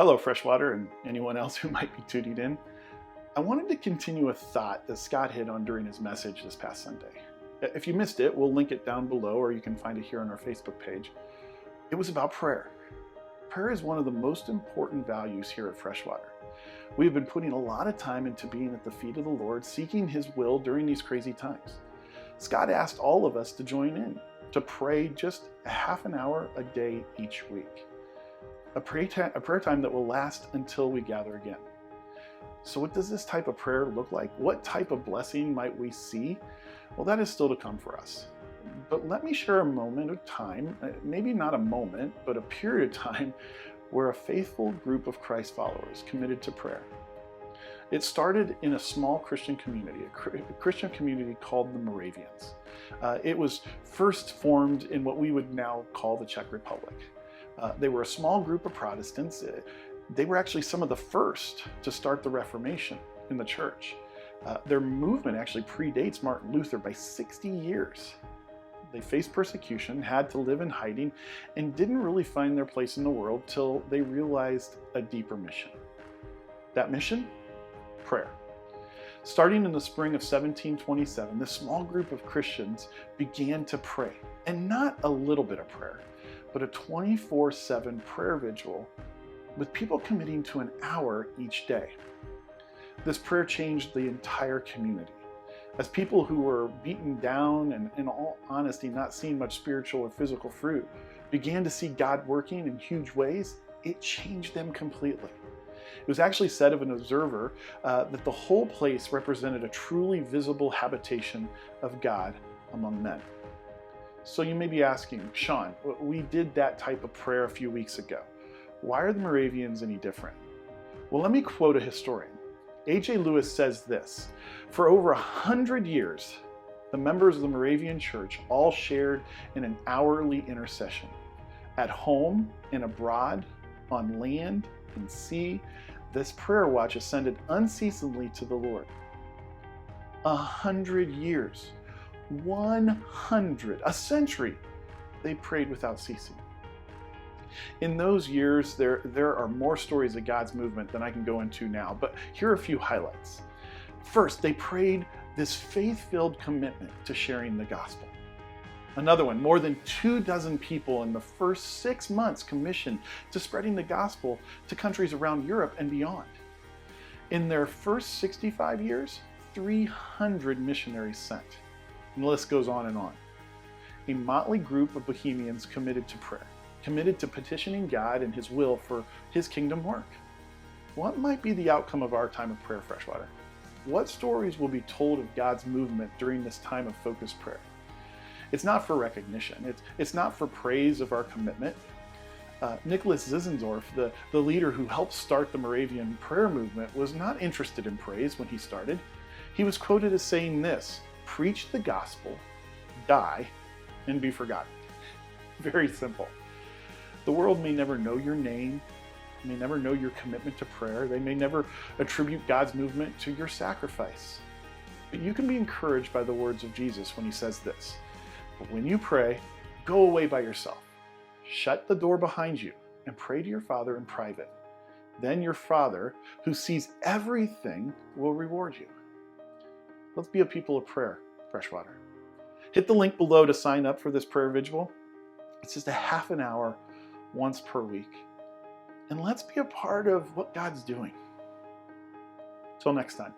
Hello, Freshwater, and anyone else who might be tuning in. I wanted to continue a thought that Scott hit on during his message this past Sunday. If you missed it, we'll link it down below, or you can find it here on our Facebook page. It was about prayer. Prayer is one of the most important values here at Freshwater. We have been putting a lot of time into being at the feet of the Lord, seeking His will during these crazy times. Scott asked all of us to join in, to pray just a half an hour a day each week. A prayer time that will last until we gather again. So what does this type of prayer look like? What type of blessing might we see? Well, that is still to come for us. But let me share a moment of time, maybe not a moment, but a period of time where a faithful group of Christ followers committed to prayer. It started in a small Christian community, a Christian community called the Moravians. It was first formed in what we would now call the Czech Republic. They were a small group of Protestants. They were actually some of the first to start the Reformation in the church. Their movement actually predates Martin Luther by 60 years. They faced persecution, had to live in hiding, and didn't really find their place in the world till they realized a deeper mission. That mission? Prayer. Starting in the spring of 1727, this small group of Christians began to pray, and not a little bit of prayer, but a 24/7 prayer vigil with people committing to an hour each day. This prayer changed the entire community. As people who were beaten down and, in all honesty, not seeing much spiritual or physical fruit, began to see God working in huge ways, it changed them completely. It was actually said of an observer that the whole place represented a truly visible habitation of God among men. So you may be asking, Sean, we did that type of prayer a few weeks ago. Why are the Moravians any different? Well, let me quote a historian. A.J. Lewis says this: for over 100 years, the members of the Moravian Church all shared in an hourly intercession. At home and abroad, on land and sea, this prayer watch ascended unceasingly to the Lord. 100 years. 100, a century, they prayed without ceasing. In those years, there are more stories of God's movement than I can go into now, but here are a few highlights. First, they prayed this faith-filled commitment to sharing the gospel. Another one, more than 24 people in the first 6 months commissioned to spreading the gospel to countries around Europe and beyond. In their first 65 years, 300 missionaries sent. And the list goes on and on. A motley group of Bohemians committed to prayer, committed to petitioning God and His will for His kingdom work. What might be the outcome of our time of prayer, Freshwater? What stories will be told of God's movement during this time of focused prayer? It's not for recognition. It's not for praise of our commitment. Nicholas Zinzendorf, the leader who helped start the Moravian prayer movement, was not interested in praise when he started. He was quoted as saying this: preach the gospel, die, and be forgotten. Very simple. The world may never know your name, may never know your commitment to prayer. They may never attribute God's movement to your sacrifice. But you can be encouraged by the words of Jesus when He says this: but when you pray, go away by yourself. Shut the door behind you and pray to your Father in private. Then your Father, who sees everything, will reward you. Let's be a people of prayer, Freshwater. Hit the link below to sign up for this prayer vigil. It's just a half an hour once per week. And let's be a part of what God's doing. Till next time.